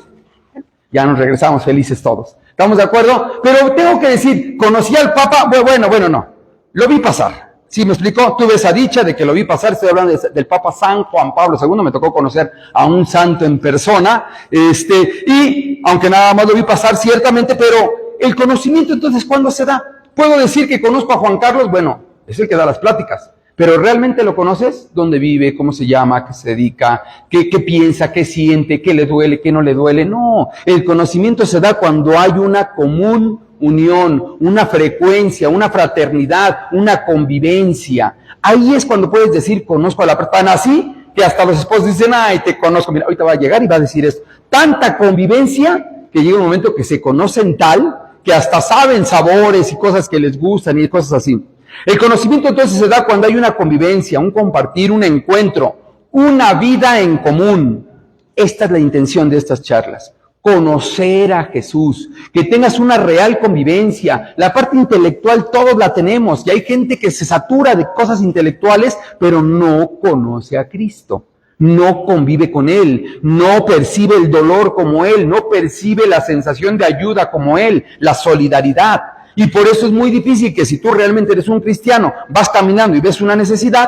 ya nos regresamos felices todos. ¿Estamos de acuerdo? Pero tengo que decir, ¿conocí al Papa? Bueno, no. Lo vi pasar. ¿Sí me explicó? Tuve esa dicha de que lo vi pasar. Estoy hablando del Papa San Juan Pablo II. Me tocó conocer a un santo en persona. Y aunque nada más lo vi pasar ciertamente, pero el conocimiento entonces, ¿cuándo se da? Puedo decir que conozco a Juan Carlos. Bueno, es el que da las pláticas. Pero ¿realmente lo conoces? ¿Dónde vive? ¿Cómo se llama? ¿Qué se dedica? ¿Qué piensa? ¿Qué siente? ¿Qué le duele? ¿Qué no le duele? No, el conocimiento se da cuando hay una común unión, una frecuencia, una fraternidad, una convivencia. Ahí es cuando puedes decir, conozco a la persona. Tan así que hasta los esposos dicen, ay, te conozco. Mira, ahorita va a llegar y va a decir esto. Tanta convivencia que llega un momento que se conocen tal que hasta saben sabores y cosas que les gustan y cosas así. El conocimiento entonces se da cuando hay una convivencia, un compartir, un encuentro, una vida en común. Esta es la intención de estas charlas. Conocer a Jesús, que tengas una real convivencia. La parte intelectual todos la tenemos y hay gente que se satura de cosas intelectuales, pero no conoce a Cristo. No convive con Él, no percibe el dolor como Él, no percibe la sensación de ayuda como Él, la solidaridad. Y por eso es muy difícil que si tú realmente eres un cristiano, vas caminando y ves una necesidad,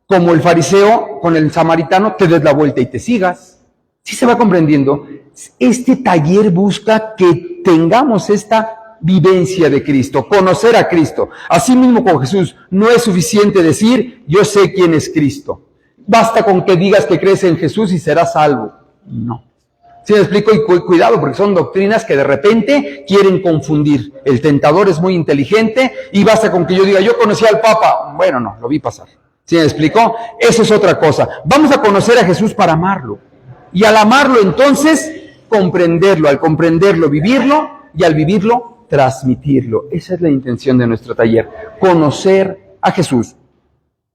como el fariseo con el samaritano, te des la vuelta y te sigas. ¿Sí se va comprendiendo? Este taller busca que tengamos esta vivencia de Cristo, conocer a Cristo. Así mismo con Jesús, no es suficiente decir, yo sé quién es Cristo. Basta con que digas que crees en Jesús y serás salvo. No. ¿Sí me explico? Y cuidado, porque son doctrinas que de repente quieren confundir. El tentador es muy inteligente y basta con que yo diga, yo conocí al Papa. Bueno, no, lo vi pasar. ¿Sí me explico? Eso es otra cosa. Vamos a conocer a Jesús para amarlo. Y al amarlo, entonces, comprenderlo. Al comprenderlo, vivirlo. Y al vivirlo, transmitirlo. Esa es la intención de nuestro taller. Conocer a Jesús.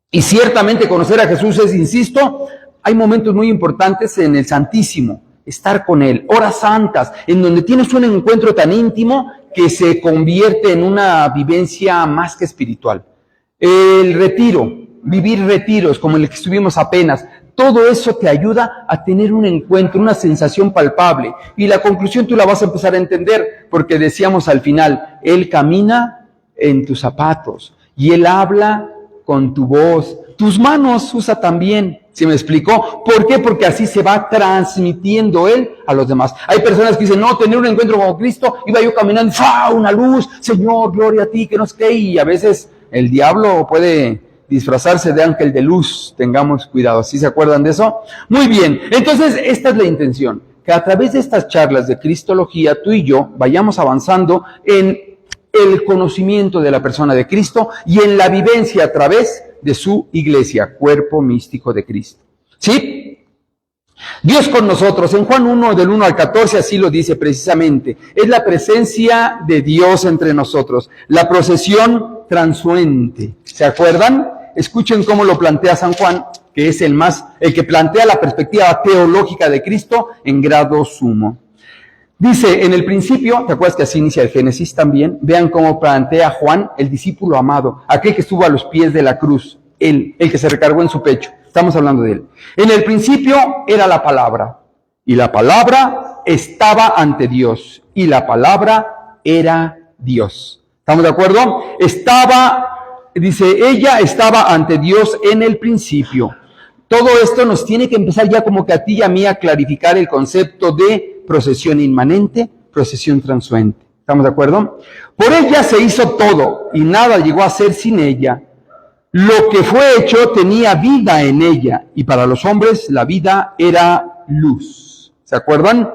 Y ciertamente conocer a Jesús es, insisto, hay momentos muy importantes en el Santísimo. Estar con Él, horas santas, en donde tienes un encuentro tan íntimo que se convierte en una vivencia más que espiritual. El retiro, vivir retiros como el que estuvimos apenas, todo eso te ayuda a tener un encuentro, una sensación palpable. Y la conclusión tú la vas a empezar a entender, porque decíamos al final, Él camina en tus zapatos y Él habla con tu voz. Tus manos usa también. ¿Sí me explicó? ¿Por qué? Porque así se va transmitiendo Él a los demás. Hay personas que dicen, no, tener un encuentro con Cristo, iba yo caminando, ¡fua! Una luz, Señor, gloria a ti, que no sé qué, y a veces el diablo puede disfrazarse de ángel de luz, tengamos cuidado. ¿Sí se acuerdan de eso? Muy bien, entonces esta es la intención, que a través de estas charlas de Cristología, tú y yo vayamos avanzando en el conocimiento de la persona de Cristo y en la vivencia a través de su iglesia, cuerpo místico de Cristo. ¿Sí? Dios con nosotros, en Juan 1, del 1 al 14, así lo dice precisamente. Es la presencia de Dios entre nosotros, la procesión transuente. ¿Se acuerdan? Escuchen cómo lo plantea San Juan, que es el que plantea la perspectiva teológica de Cristo en grado sumo. Dice, en el principio, ¿te acuerdas que así inicia el Génesis también? Vean cómo plantea Juan, el discípulo amado, aquel que estuvo a los pies de la cruz, el que se recargó en su pecho. Estamos hablando de él. En el principio era la palabra, y la palabra estaba ante Dios, y la palabra era Dios. ¿Estamos de acuerdo? Ella estaba ante Dios en el principio. Todo esto nos tiene que empezar ya como que a ti y a mí a clarificar el concepto de procesión inmanente, procesión transuente. ¿Estamos de acuerdo? Por ella se hizo todo y nada llegó a ser sin ella. Lo que fue hecho tenía vida en ella y para los hombres la vida era luz. ¿Se acuerdan?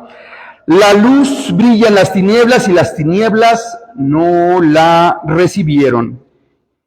La luz brilla en las tinieblas y las tinieblas no la recibieron.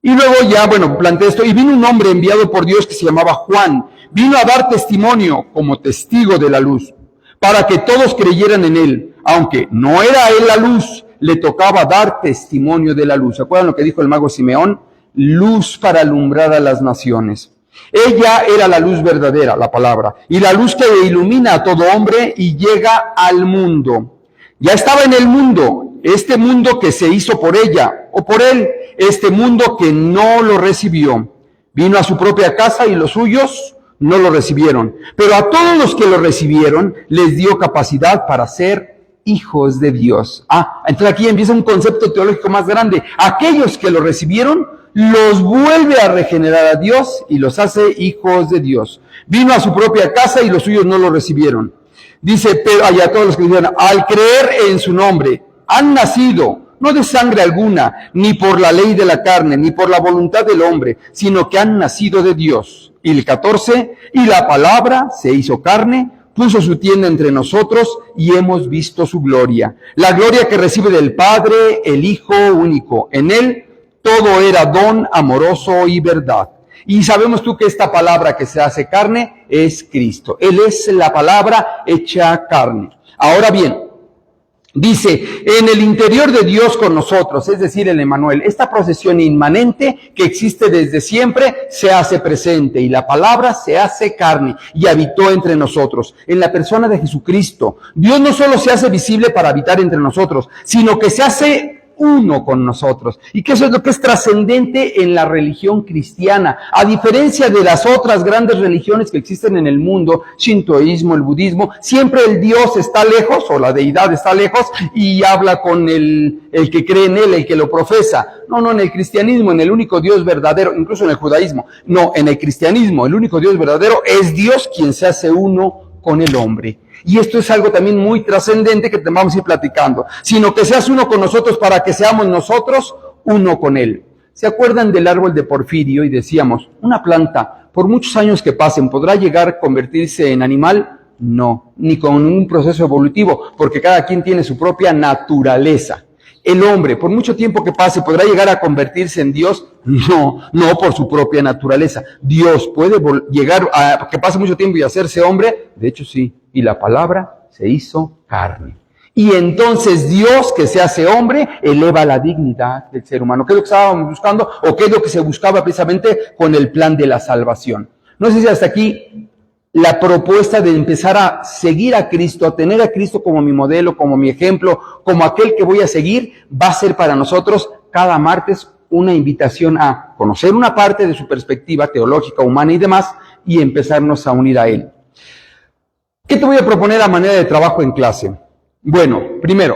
Y luego ya, planteé esto, y vino un hombre enviado por Dios que se llamaba Juan. Vino a dar testimonio como testigo de la luz, para que todos creyeran en él. Aunque no era él la luz, le tocaba dar testimonio de la luz. ¿Se acuerdan lo que dijo el mago Simeón? Luz para alumbrar a las naciones. Ella era la luz verdadera, la palabra, y la luz que ilumina a todo hombre y llega al mundo. Ya estaba en el mundo, este mundo que se hizo por ella, o por él, este mundo que no lo recibió. Vino a su propia casa y los suyos no lo recibieron. Pero a todos los que lo recibieron, les dio capacidad para ser hijos de Dios. Entonces aquí empieza un concepto teológico más grande. Aquellos que lo recibieron, los vuelve a regenerar a Dios y los hace hijos de Dios. Vino a su propia casa y los suyos no lo recibieron. Dice, pero allá todos los que dijeron, al creer en su nombre, han nacido, no de sangre alguna, ni por la ley de la carne, ni por la voluntad del hombre, sino que han nacido de Dios. Y el 14, y la palabra se hizo carne, puso su tienda entre nosotros y hemos visto su gloria. La gloria que recibe del Padre, el Hijo único. En él todo era don amoroso y verdad. Y sabemos tú que esta palabra que se hace carne es Cristo. Él es la palabra hecha carne. Ahora bien, dice, en el interior de Dios con nosotros, es decir, el Emmanuel, esta procesión inmanente que existe desde siempre se hace presente y la palabra se hace carne y habitó entre nosotros. En la persona de Jesucristo, Dios no solo se hace visible para habitar entre nosotros, sino que se hace uno con nosotros. Y que eso es lo que es trascendente en la religión cristiana. A diferencia de las otras grandes religiones que existen en el mundo, shintoísmo, el budismo, siempre el Dios está lejos, o la deidad está lejos, y habla con el que cree en él, el que lo profesa. No, en el cristianismo, en el único Dios verdadero, incluso en el judaísmo, no, en el cristianismo, el único Dios verdadero es Dios quien se hace uno con el hombre. Y esto es algo también muy trascendente que te vamos a ir platicando, sino que seas uno con nosotros para que seamos nosotros uno con él. ¿Se acuerdan del árbol de Porfirio? Y decíamos, una planta, por muchos años que pasen, ¿podrá llegar a convertirse en animal? No, ni con un proceso evolutivo, porque cada quien tiene su propia naturaleza. El hombre, por mucho tiempo que pase, ¿podrá llegar a convertirse en Dios? No por su propia naturaleza. Dios puede llegar a que pase mucho tiempo y hacerse hombre, de hecho sí, y la palabra se hizo carne. Y entonces Dios, que se hace hombre, eleva la dignidad del ser humano. ¿Qué es lo que estábamos buscando? ¿O qué es lo que se buscaba precisamente con el plan de la salvación? No sé si hasta aquí la propuesta de empezar a seguir a Cristo, a tener a Cristo como mi modelo, como mi ejemplo, como aquel que voy a seguir, va a ser para nosotros cada martes una invitación a conocer una parte de su perspectiva teológica, humana y demás, y empezarnos a unir a Él. ¿Qué te voy a proponer a manera de trabajo en clase? Bueno, primero,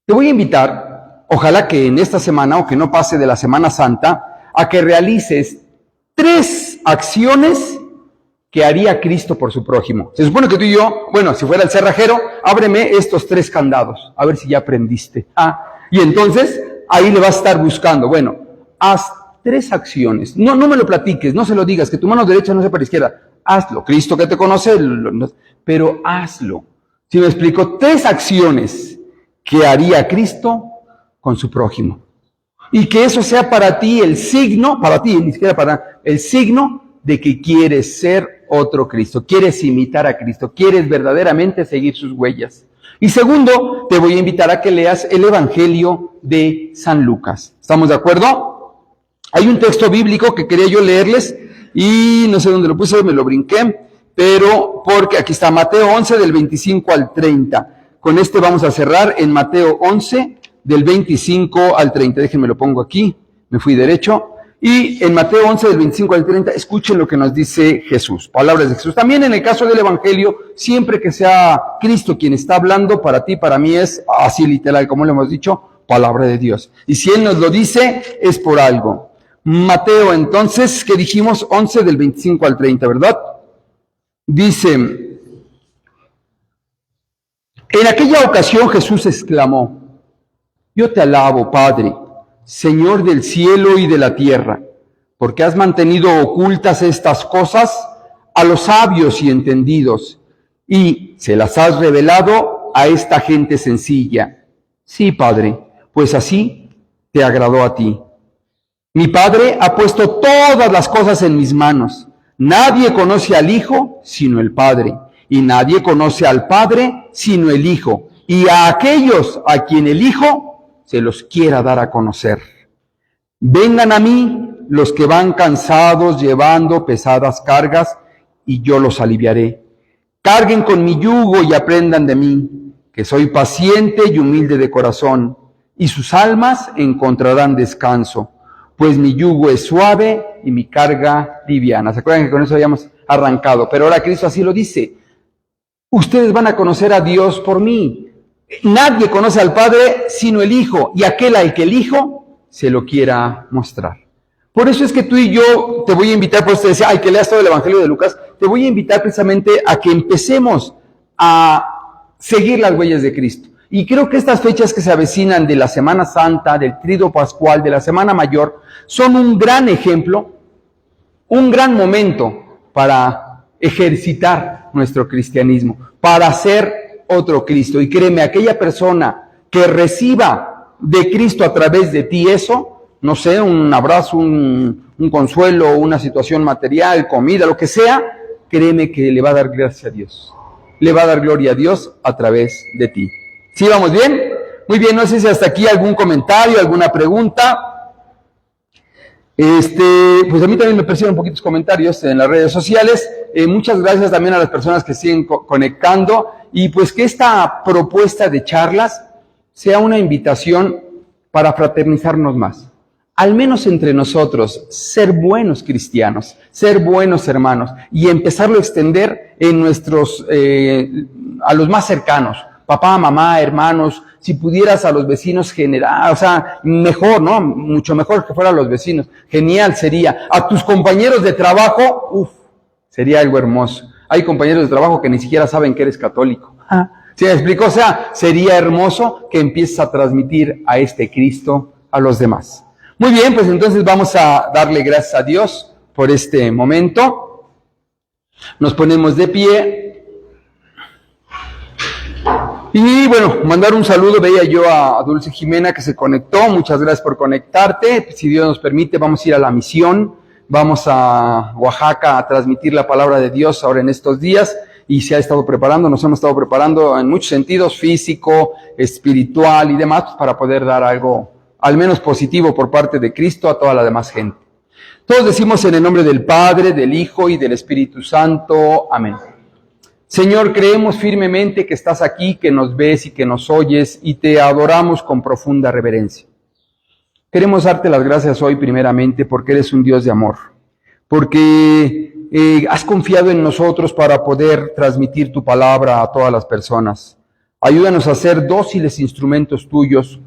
te voy a invitar, ojalá que en esta semana o que no pase de la Semana Santa, a que realices 3 acciones que haría Cristo por su prójimo. Se supone que tú y yo, bueno, si fuera el cerrajero, ábreme estos 3 candados, a ver si ya aprendiste. Y entonces, ahí le vas a estar buscando. Bueno, haz 3 acciones. No me lo platiques, no se lo digas, que tu mano derecha no sepa la izquierda. Hazlo. Cristo que te conoce, pero hazlo. Si me explico, 3 acciones que haría Cristo con su prójimo. Y que eso sea para ti el signo, para ti, ni siquiera para el signo de que quieres ser otro Cristo, quieres imitar a Cristo, quieres verdaderamente seguir sus huellas. Y segundo, te voy a invitar a que leas el Evangelio de San Lucas. ¿Estamos de acuerdo? Hay un texto bíblico que quería yo leerles y no sé dónde lo puse, me lo brinqué, pero porque aquí está Mateo 11 del 25 al 30. Con este vamos a cerrar en Mateo 11 del 25 al 30. Déjenme lo pongo aquí, me fui derecho. Y en Mateo 11 del 25 al 30, escuchen lo que nos dice Jesús, palabras de Jesús. También en el caso del Evangelio, siempre que sea Cristo quien está hablando, para ti, para mí es así literal, como le hemos dicho, palabra de Dios. Y si Él nos lo dice, es por algo. Mateo entonces, que dijimos 11 del 25 al 30, ¿verdad? Dice, en aquella ocasión Jesús exclamó, yo te alabo, Padre, Señor del cielo y de la tierra, porque has mantenido ocultas estas cosas a los sabios y entendidos, y se las has revelado a esta gente sencilla. Sí, Padre, pues así te agradó a ti. Mi Padre ha puesto todas las cosas en mis manos. Nadie conoce al Hijo sino el Padre, y nadie conoce al Padre sino el Hijo, y a aquellos a quien el Hijo se los quiera dar a conocer. Vengan a mí los que van cansados llevando pesadas cargas, y yo los aliviaré. Carguen con mi yugo y aprendan de mí, que soy paciente y humilde de corazón, y sus almas encontrarán descanso, pues mi yugo es suave y mi carga liviana. ¿Se acuerdan que con eso habíamos arrancado? Pero ahora Cristo así lo dice. Ustedes van a conocer a Dios por mí. Nadie conoce al Padre sino el Hijo, y aquel al que el Hijo se lo quiera mostrar. Por eso es que tú y yo te voy a invitar, por eso te decía, ay, que leas todo el Evangelio de Lucas, te voy a invitar precisamente a que empecemos a seguir las huellas de Cristo. Y creo que estas fechas que se avecinan de la Semana Santa, del Tríodo Pascual, de la Semana Mayor, son un gran ejemplo, un gran momento para ejercitar nuestro cristianismo, para ser otro Cristo. Y créeme, aquella persona que reciba de Cristo a través de ti eso, no sé, un abrazo, un consuelo, una situación material, comida, lo que sea, créeme que le va a dar gracias a Dios. Le va a dar gloria a Dios a través de ti. ¿Sí, vamos bien? Muy bien, no sé si hasta aquí algún comentario, alguna pregunta. Pues a mí también me persiguen poquitos comentarios en las redes sociales. Muchas gracias también a las personas que siguen conectando. Y pues que esta propuesta de charlas sea una invitación para fraternizarnos más. Al menos entre nosotros, ser buenos cristianos, ser buenos hermanos y empezarlo a extender en nuestros, a los más cercanos. Papá, mamá, hermanos, si pudieras a los vecinos generar, o sea, mejor, ¿no? Mucho mejor que fueran los vecinos. Genial sería. A tus compañeros de trabajo, sería algo hermoso. Hay compañeros de trabajo que ni siquiera saben que eres católico. ¿Sí me explico? O sea, sería hermoso que empieces a transmitir a este Cristo a los demás. Muy bien, pues entonces vamos a darle gracias a Dios por este momento. Nos ponemos de pie. Y bueno, mandar un saludo, veía yo a Dulce Jimena que se conectó, muchas gracias por conectarte, si Dios nos permite vamos a ir a la misión, vamos a Oaxaca a transmitir la palabra de Dios ahora en estos días, y se ha estado preparando, nos hemos estado preparando en muchos sentidos, físico, espiritual y demás, pues para poder dar algo al menos positivo por parte de Cristo a toda la demás gente. Todos decimos en el nombre del Padre, del Hijo y del Espíritu Santo, amén. Señor, creemos firmemente que estás aquí, que nos ves y que nos oyes, y te adoramos con profunda reverencia. Queremos darte las gracias hoy primeramente porque eres un Dios de amor, porque has confiado en nosotros para poder transmitir tu palabra a todas las personas. Ayúdanos a ser dóciles instrumentos tuyos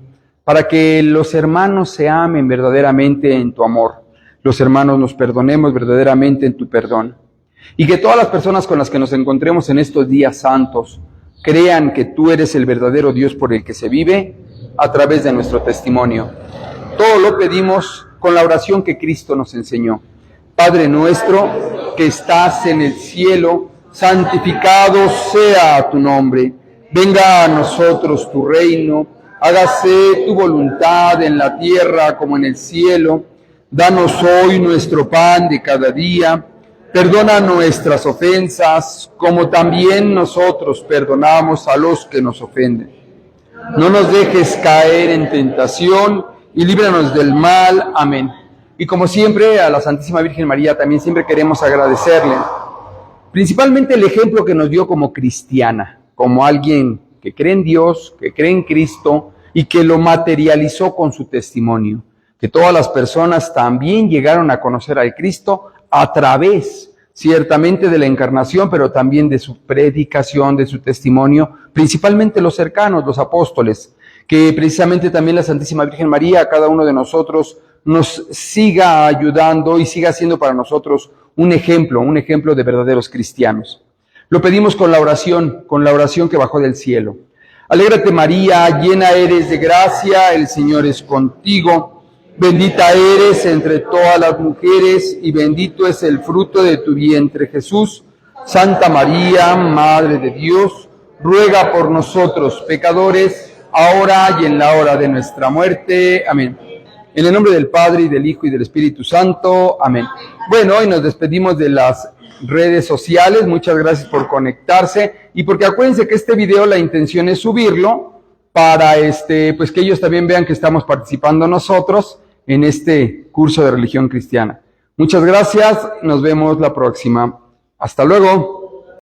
para que los hermanos se amen verdaderamente en tu amor, los hermanos nos perdonemos verdaderamente en tu perdón. Y que todas las personas con las que nos encontremos en estos días santos crean que tú eres el verdadero Dios por el que se vive a través de nuestro testimonio. Todo lo pedimos con la oración que Cristo nos enseñó. Padre nuestro que estás en el cielo, santificado sea tu nombre. Venga a nosotros tu reino, hágase tu voluntad en la tierra como en el cielo. Danos hoy nuestro pan de cada día. Perdona nuestras ofensas, como también nosotros perdonamos a los que nos ofenden. No nos dejes caer en tentación y líbranos del mal. Amén. Y como siempre, a la Santísima Virgen María también siempre queremos agradecerle, principalmente el ejemplo que nos dio como cristiana, como alguien que cree en Dios, que cree en Cristo y que lo materializó con su testimonio. Que todas las personas también llegaron a conocer al Cristo a través, ciertamente, de la encarnación, pero también de su predicación, de su testimonio, principalmente los cercanos, los apóstoles, que precisamente también la Santísima Virgen María, a cada uno de nosotros, nos siga ayudando y siga siendo para nosotros un ejemplo de verdaderos cristianos. Lo pedimos con la oración que bajó del cielo. Alégrate María, llena eres de gracia, el Señor es contigo. Bendita eres entre todas las mujeres y bendito es el fruto de tu vientre, Jesús. Santa María, Madre de Dios, ruega por nosotros pecadores, ahora y en la hora de nuestra muerte. Amén. En el nombre del Padre, y del Hijo, y del Espíritu Santo. Amén. Bueno, hoy nos despedimos de las redes sociales. Muchas gracias por conectarse. Y porque acuérdense que este video, la intención es subirlo para pues que ellos también vean que estamos participando nosotros en este curso de religión cristiana. Muchas gracias, nos vemos la próxima. Hasta luego.